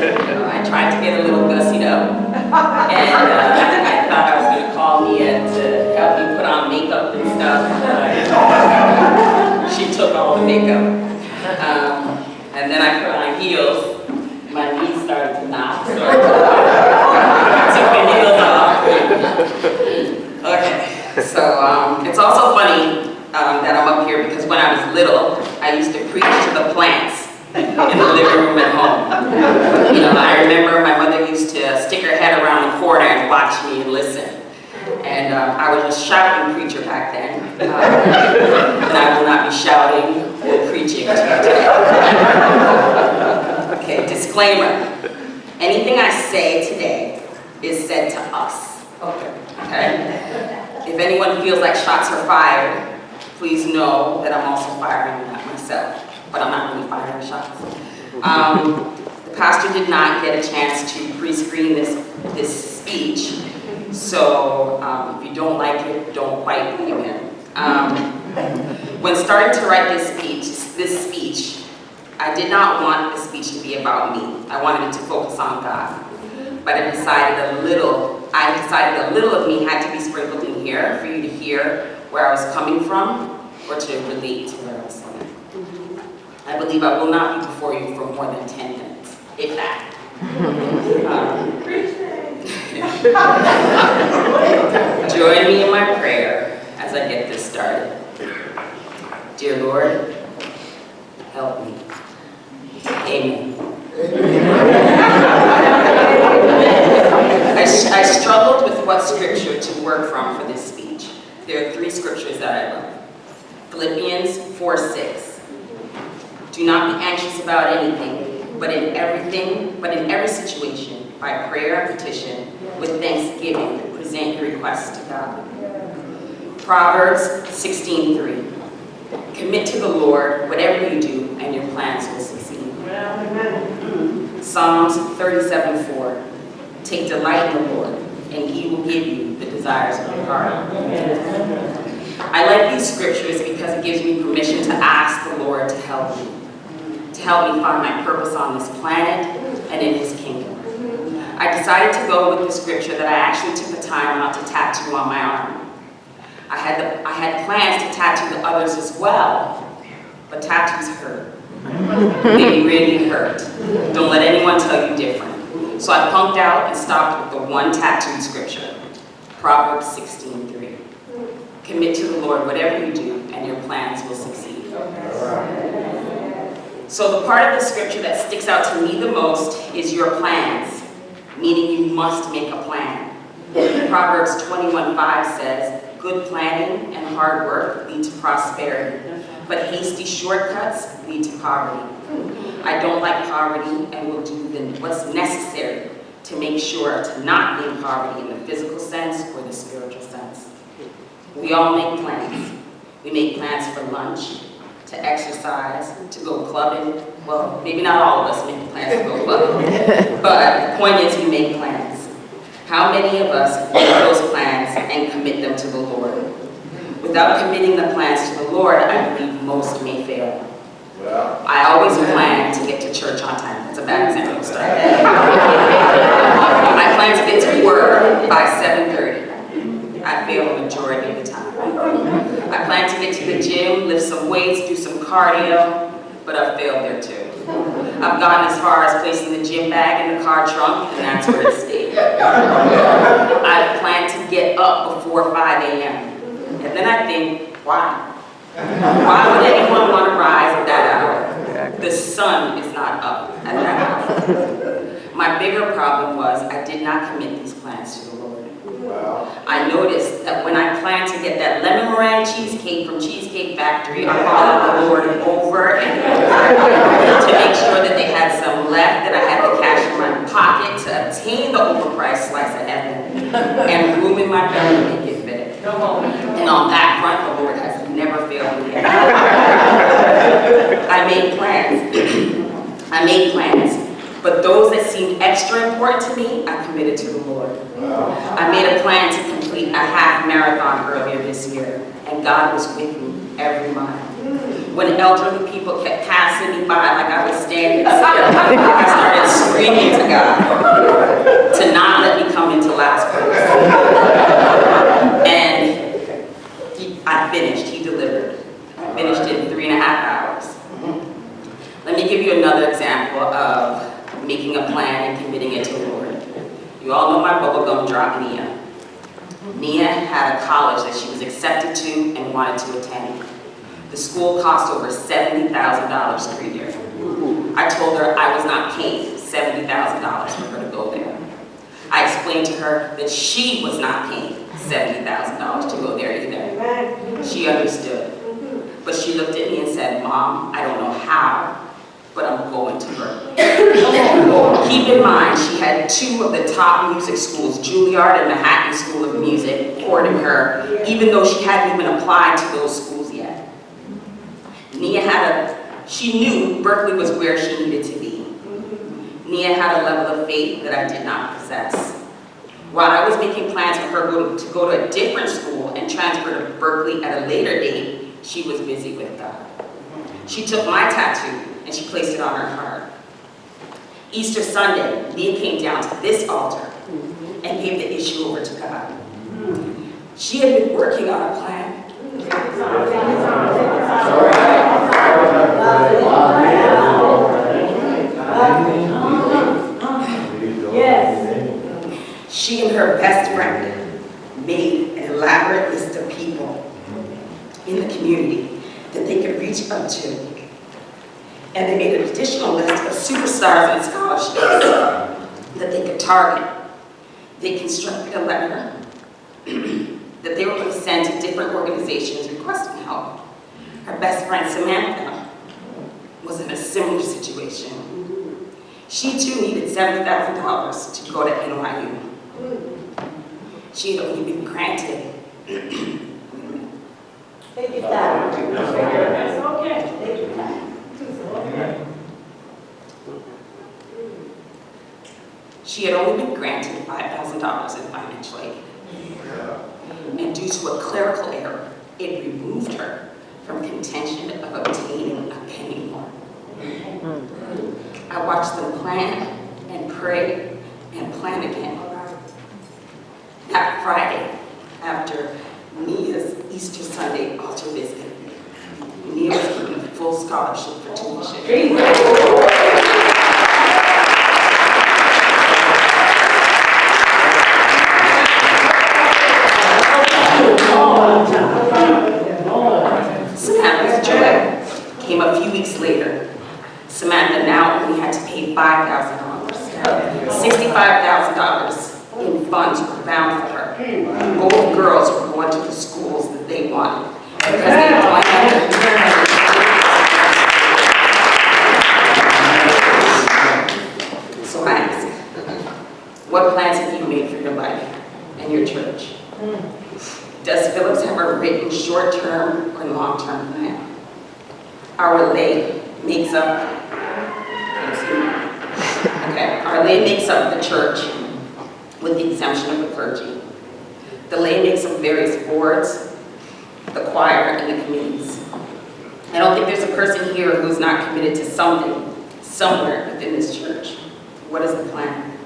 I tried to get a little gussied up, and I thought I was going to call Mia to help me put on makeup and stuff. She took all the makeup. And then I put on heels. My knees started to knock, so I took the heels off. Okay, so it's also funny that I'm up here because when I was little, I used to preach to the plants in the living room at home. You know, I remember my mother used to stick her head around the corner and watch me and listen. And I was a shouting preacher back then. And I will not be shouting or preaching today. Okay, disclaimer. Anything I say today is said to us. Okay? If anyone feels like shots are fired, please know that I'm also firing at myself. But I'm not really firing shots. The pastor did not get a chance to pre-screen this speech. So if you don't like it, don't quite blame him. When starting to write this speech, I did not want the speech to be about me. I wanted it to focus on God. But I decided a little of me had to be sprinkled in here for you to hear where I was coming from or to relate to where I was going. I believe I will not be before you for more than 10 minutes, if that. Join me in my prayer as I get this started. Dear Lord, help me. Amen. I struggled with what scripture to work from for this speech. There are 3 scriptures that I love. Philippians 4:6. Do not be anxious about anything, but in every situation, by prayer and petition, with thanksgiving, present your requests to God. Proverbs 16:3. Commit to the Lord whatever you do, and your plans will succeed. Psalms 37:4. Take delight in the Lord, and He will give you the desires of your heart. I like these scriptures because it gives me permission to ask the Lord to help me find my purpose on this planet and in His kingdom. I decided to go with the scripture that I actually took the time out to tattoo on my arm. I had plans to tattoo the others as well, but tattoos hurt. They really hurt. Don't let anyone tell you different. So I punked out and stopped with the one tattooed scripture, Proverbs 16:3. Commit to the Lord whatever you do, and your plans will succeed. So the part of the scripture that sticks out to me the most is your plans, meaning you must make a plan. Proverbs 21:5 says, good planning and hard work lead to prosperity, but hasty shortcuts lead to poverty. I don't like poverty and will do what's necessary to make sure to not be in poverty in the physical sense or the spiritual sense. We all make plans. We make plans for lunch, to exercise, to go clubbing. Well, maybe not all of us make plans to go clubbing, but the point is we make plans. How many of us make those plans and commit them to the Lord? Without committing the plans to the Lord, I believe most may fail. I always plan to get to church on time. That's a bad example. I plan to get to work by 7:30. I fail the majority of the time. I plan to get to the gym, lift some weights, do some cardio, but I've failed there too. I've gotten as far as placing the gym bag in the car trunk, and that's where it stayed. I plan to get up before 5 a.m. And then I think, why? Why would anyone want to rise at that hour? The sun is not up at that hour. My bigger problem was I did not commit these plans to the Lord. I noticed that when I planned to get that lemon meringue cheesecake from Cheesecake Factory, I followed the Lord over and over to make sure that they had some left, that I had the cash in my pocket to obtain the overpriced slice of heaven, and room in my belly to make it fit. And on that front, the Lord has never failed me. I made plans. But those that seemed extra important to me, I committed to the Lord. I made a plan to complete a half marathon earlier this year, and God was with me every mile. When elderly people kept passing me by like I was standing still, I started screaming to making a plan and committing it to the Lord. You all know my bubblegum drop, Nia. Nia had a college that she was accepted to and wanted to attend. The school cost over $70,000 per year. I told her I was not paying $70,000 for her to go there. I explained to her that she was not paying $70,000 to go there either. She understood. But she looked at me and said, "Mom, I don't know how, but I'm going to Berkeley." Keep in mind, she had two of the top music schools, Juilliard and Manhattan School of Music, courting her, even though she hadn't even applied to those schools yet. She knew Berkeley was where she needed to be. Nia had a level of faith that I did not possess. While I was making plans for her to go to a different school and transfer to Berkeley at a later date, she was busy with God. She took my tattoo and she placed it on her heart. Easter Sunday, Nia came down to this altar and gave the issue over to God. She had been working on a plan. She and her best friend made an elaborate list of people in the community that they could reach up to. And they made an additional list of superstars and scholarships that they could target. They constructed a letter that they were going to send to different organizations requesting help. Her best friend Samantha was in a similar situation. She too needed $70,000 to go to NYU. She had only been granted Take your time. That's okay. Take your time. She had only been granted $5,000 in financial aid. And due to a clerical error, it removed her from contention of obtaining a penny more. I watched them plan and pray and plan again. That Friday, after Nia's Easter Sunday altar visit, Nia was given a full scholarship for tuition. Samantha's joy came a few weeks later. Samantha now only had to pay $5,000. $65,000 in funds were found for her. Both girls were going to the schools that they wanted because they joined So I ask, what plans have you made for your life and your church? Does Phillips have a written short-term or long-term plan? Our lay makes up the church with the exemption of the clergy. The lay makes up various boards, the choir, and the committees. I don't think there's a person here who is not committed to something, somewhere within this church. What is the plan?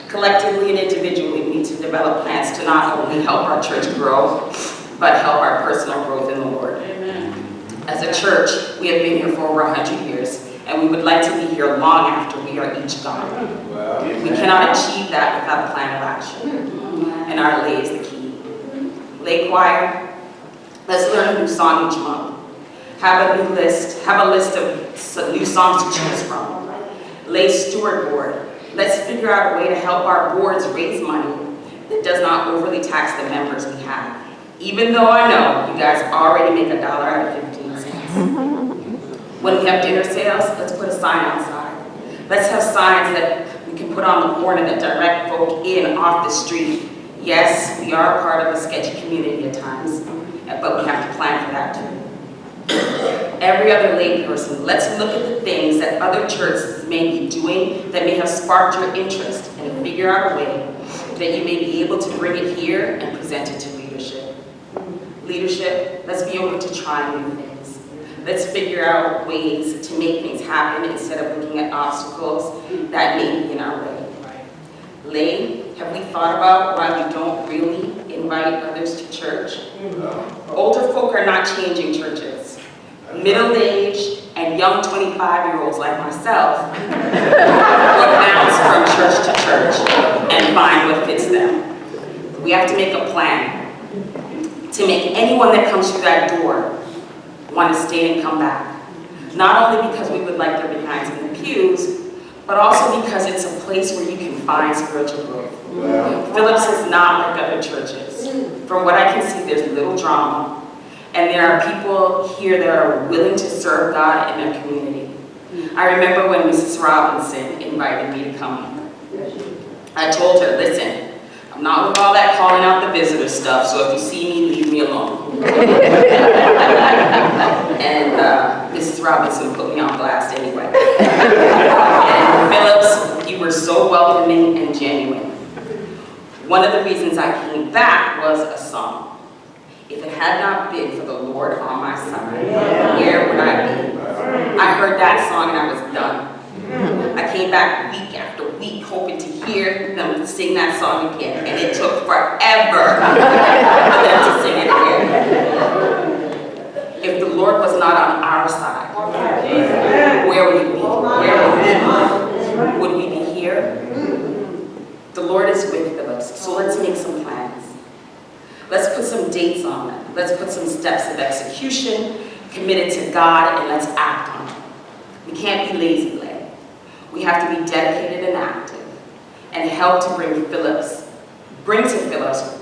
Collectively and individually, we need to develop plans to not only help our church grow, but help our personal growth in the Lord. Amen. As a church, we have been here for over 100 years, and we would like to be here long after we are each gone. Wow. We cannot achieve that without a plan of action, and our lay is the key. Lay choir, let's learn a new song each month. Have a list of new songs to choose from. Lay steward board. Let's figure out a way to help our boards raise money that does not overly tax the members we have. Even though I know you guys already make $1 out of 15 cents. When we have dinner sales, let's put a sign outside. Let's have signs that we can put on the corner that direct folk in off the street. Yes, we are a part of a sketchy community at times, but we have to plan for that too. Every other lay person, let's look at the things that other churches may be doing that may have sparked your interest and figure out a way that you may be able to bring it here and present it to leadership. Leadership, let's be open to trying new things. Let's figure out ways to make things happen instead of looking at obstacles that may be in our way. Lay, have we thought about why we don't really invite others to church? Older folk are not changing churches. Middle-aged and and young 25-year-olds like myself will bounce from church to church and find what fits them. We have to make a plan to make anyone that comes through that door want to stay and come back. Not only because we would like their behinds in the pews, but also because it's a place where you can find spiritual growth. Phillips is not like other churches. From what I can see, there's little drama. And there are people here that are willing to serve God in their community. I remember when Mrs. Robinson invited me to come. I told her, listen, I'm not with all that calling out the visitor stuff, so if you see me, leave me alone. And Mrs. Robinson put me on blast anyway. And Phillips, you were so welcoming and genuine. One of the reasons I came back was a song. If it had not been for the Lord on my side, where would I be? I heard that song and I was done. I came back week after week hoping to hear them sing that song again, and it took forever for them to sing it again. If the Lord was not on our side, where would we be? Would we be here? The Lord is with Phillips, so let's make some plans. Let's put some dates on them. Let's put some steps of execution, committed to God, and let's act on it. We can't be lazy-led. We have to be dedicated and active and help to bring to Phillips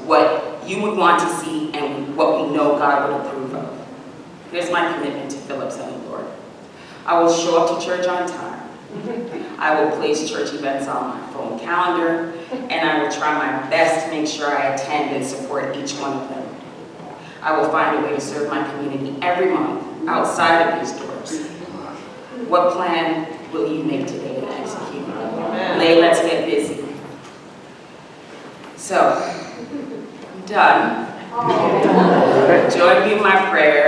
what you would want to see and what we know God would approve of. Here's my commitment to Phillips and the Lord. I will show up to church on time. I will place church events on my phone calendar, and I will try my best to make sure I attend and support each one of them. I will find a way to serve my community every month outside of these doors. What plan will you make today and execute? Lay, let's get busy. So, I'm done. Join me in my prayer